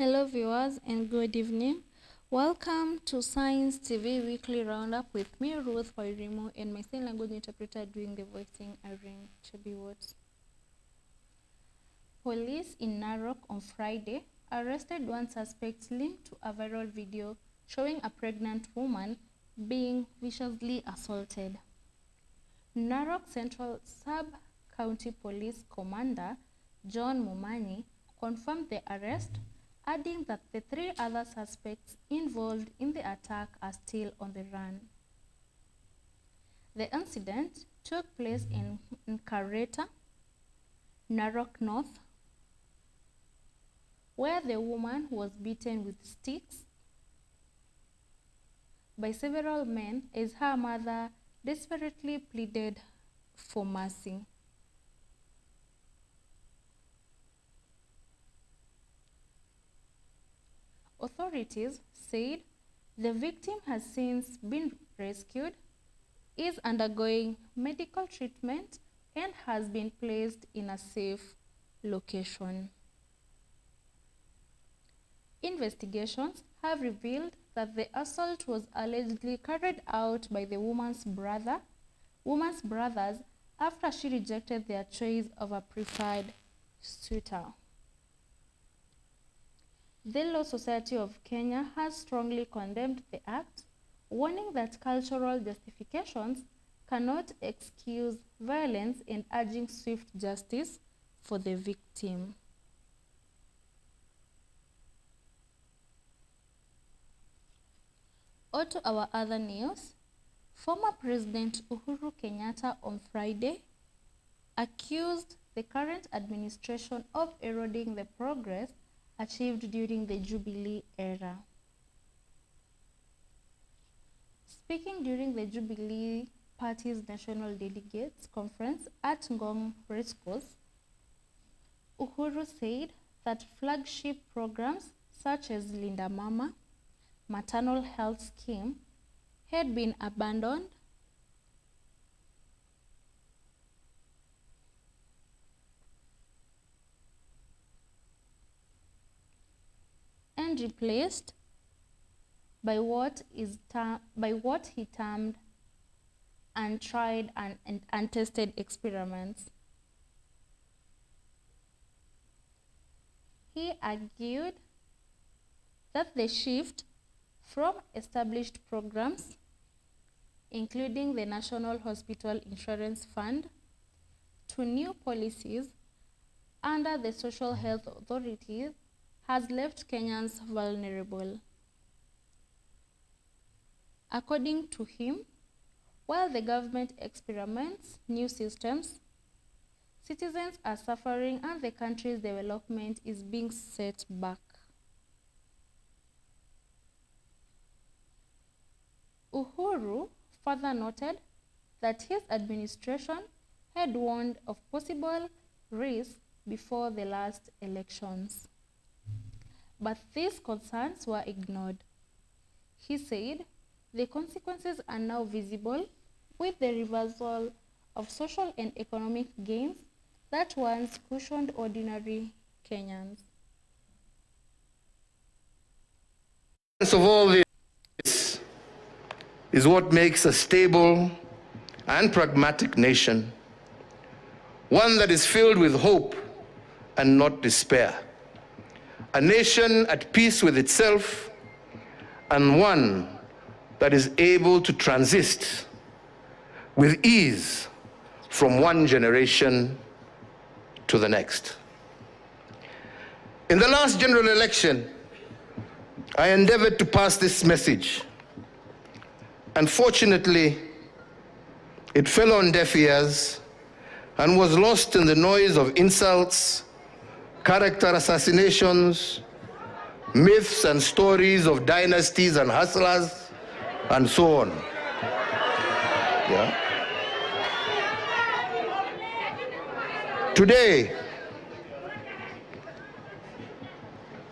Hello viewers and good evening. Welcome to Science TV Weekly Roundup with me, Ruth Wairimo, and my sign language interpreter doing the voicing, Irene Chebiwot. Police in Narok on Friday arrested one suspect linked to a viral video showing a pregnant woman being viciously assaulted. Narok Central Sub-County Police Commander John Momanyi confirmed the arrest, adding that the three other suspects involved in the attack are still on the run. The incident took place in Nkareta, Narok North, where the woman was beaten with sticks by several men as her mother desperately pleaded for mercy. Authorities said the victim has since been rescued, is undergoing medical treatment, and has been placed in a safe location. Investigations have revealed that the assault was allegedly carried out by the woman's brothers after she rejected their choice of a preferred suitor. The Law Society of Kenya has strongly condemned the act, warning that cultural justifications cannot excuse violence and urging swift justice for the victim. On to our other news. Former President Uhuru Kenyatta on Friday accused the current administration of eroding the progress achieved during the Jubilee era. Speaking during the Jubilee Party's National Delegates Conference at Ngong Racecourse, Uhuru said that flagship programs such as Linda Mama, maternal health scheme, had been abandoned and replaced by what he termed untried and untested experiments. He argued that the shift from established programs, including the National Hospital Insurance Fund, to new policies under the Social Health Authority has left Kenyans vulnerable. According to him, while the government experiments new systems, citizens are suffering and the country's development is being set back. Uhuru further noted that his administration had warned of possible risks before the last elections, but these concerns were ignored. He said the consequences are now visible with the reversal of social and economic gains that once cushioned ordinary Kenyans. Of all this is what makes a stable and pragmatic nation, one that is filled with hope and not despair, a nation at peace with itself, and one that is able to transist with ease from one generation to the next. In the last general election, I endeavored to pass this message. Unfortunately, it fell on deaf ears and was lost in the noise of insults, character assassinations, myths and stories of dynasties and hustlers, and so on. Yeah. Today,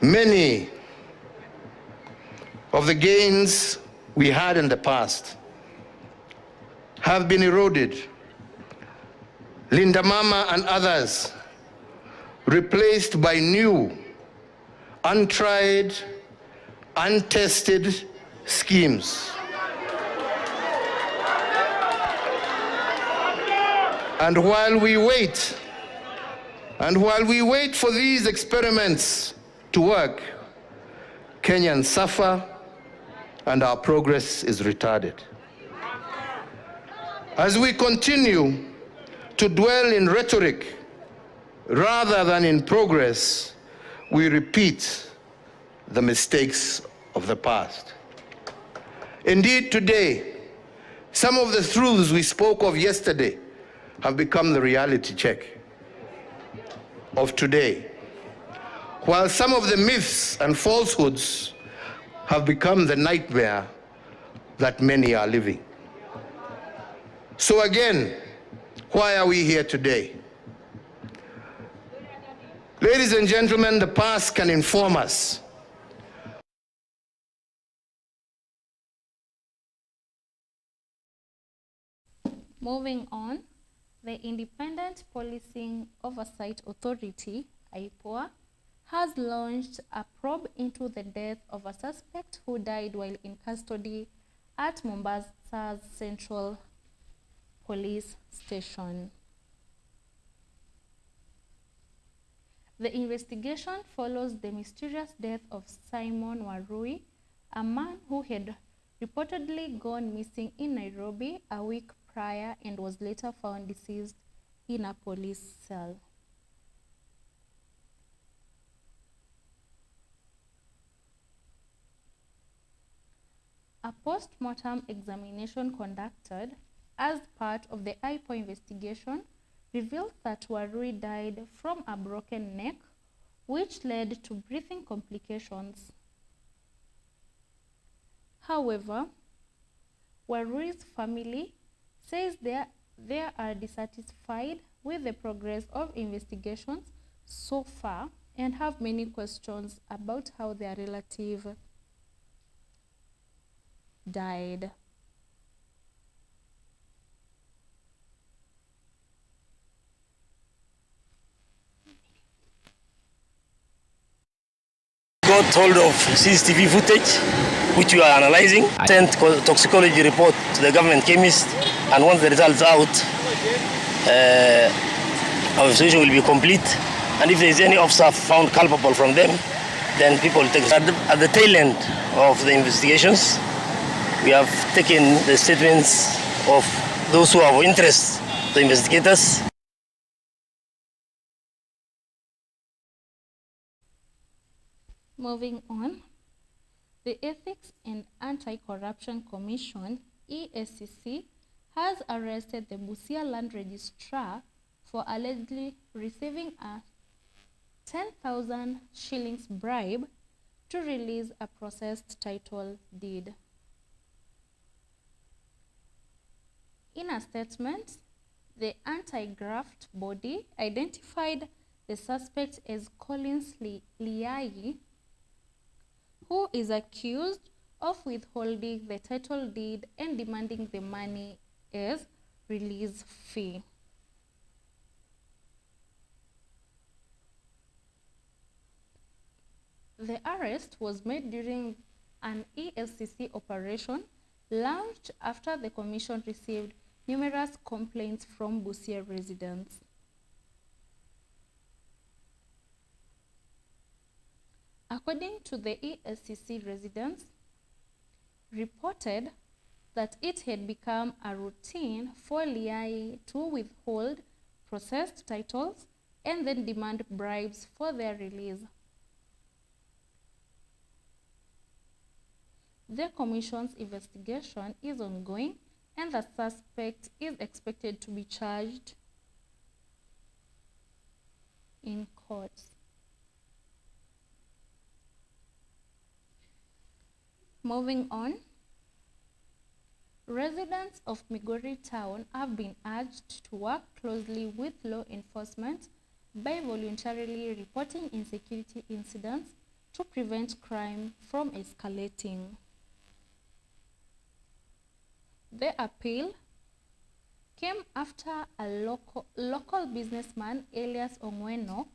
many of the gains we had in the past have been eroded. Linda Mama and others replaced by new untried, untested schemes. And while we wait for these experiments to work, Kenyans suffer and our progress is retarded. As we continue to dwell in rhetoric rather than in progress, we repeat the mistakes of the past. Indeed, today, some of the truths we spoke of yesterday have become the reality check of today, while some of the myths and falsehoods have become the nightmare that many are living. So again, why are we here today? Ladies and gentlemen, the past can inform us. Moving on, the Independent Policing Oversight Authority, IPOA, has launched a probe into the death of a suspect who died while in custody at Mombasa's Central Police Station. The investigation follows the mysterious death of Simon Warui, a man who had reportedly gone missing in Nairobi a week prior and was later found deceased in a police cell. A post-mortem examination conducted as part of the IPOA investigation revealed that Warui died from a broken neck, which led to breathing complications. However, Warui's family says they are dissatisfied with the progress of investigations so far and have many questions about how their relative died. Got hold of CCTV footage, which we are analyzing. Sent toxicology report to the government chemist, and once the results out, our investigation will be complete. And if there is any officer found culpable from them, then people will take it. At the tail end of the investigations, we have taken the statements of those who have interest, the investigators. Moving on, the Ethics and Anti-Corruption Commission, EACC, has arrested the Busia Land Registrar for allegedly receiving a 10,000 shillings bribe to release a processed title deed. In a statement, the anti-graft body identified the suspect as Collins Liai, who is accused of withholding the title deed and demanding the money as release fee. The arrest was made during an EFCC operation launched after the commission received numerous complaints from Busia residents. According to the EFCC residents, reported that it had become a routine for Liai to withhold processed titles and then demand bribes for their release. The commission's investigation is ongoing and the suspect is expected to be charged in court. Moving on, residents of Migori town have been urged to work closely with law enforcement by voluntarily reporting insecurity incidents to prevent crime from escalating. The appeal came after a local businessman, Elias Ongweno,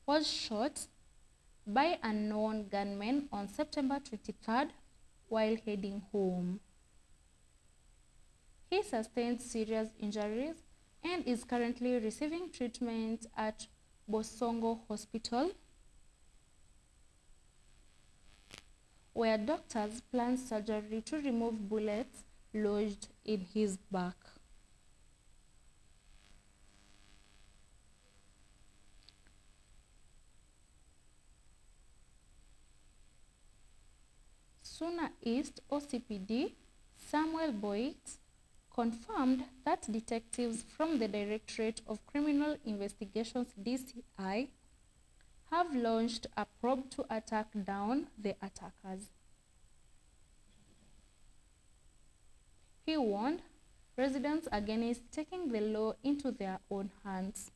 was shot by unknown gunmen on September 23rd while heading home. He sustained serious injuries and is currently receiving treatment at Bosongo Hospital, where doctors planned surgery to remove bullets lodged in his back. Suna East OCPD Samuel Boit confirmed that detectives from the Directorate of Criminal Investigations DCI have launched a probe to track down the attackers. He warned residents against taking the law into their own hands,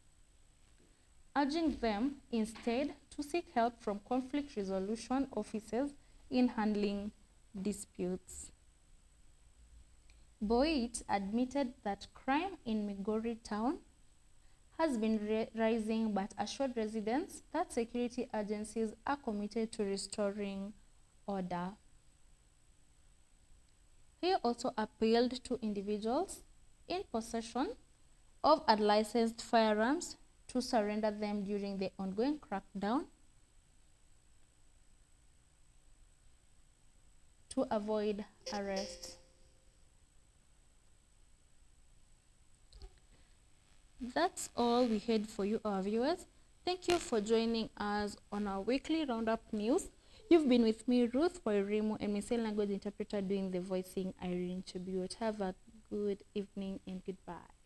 urging them instead to seek help from conflict resolution officers in handling disputes. Boit admitted that crime in Migori town has been rising, but assured residents that security agencies are committed to restoring order. He also appealed to individuals in possession of unlicensed firearms to surrender them during the ongoing crackdown to avoid arrest. That's all we had for you, our viewers. Thank you for joining us on our weekly roundup news. You've been with me, Ruth Wairimu, and my sign language interpreter doing the voicing, Irene Tribute. Have a good evening and goodbye.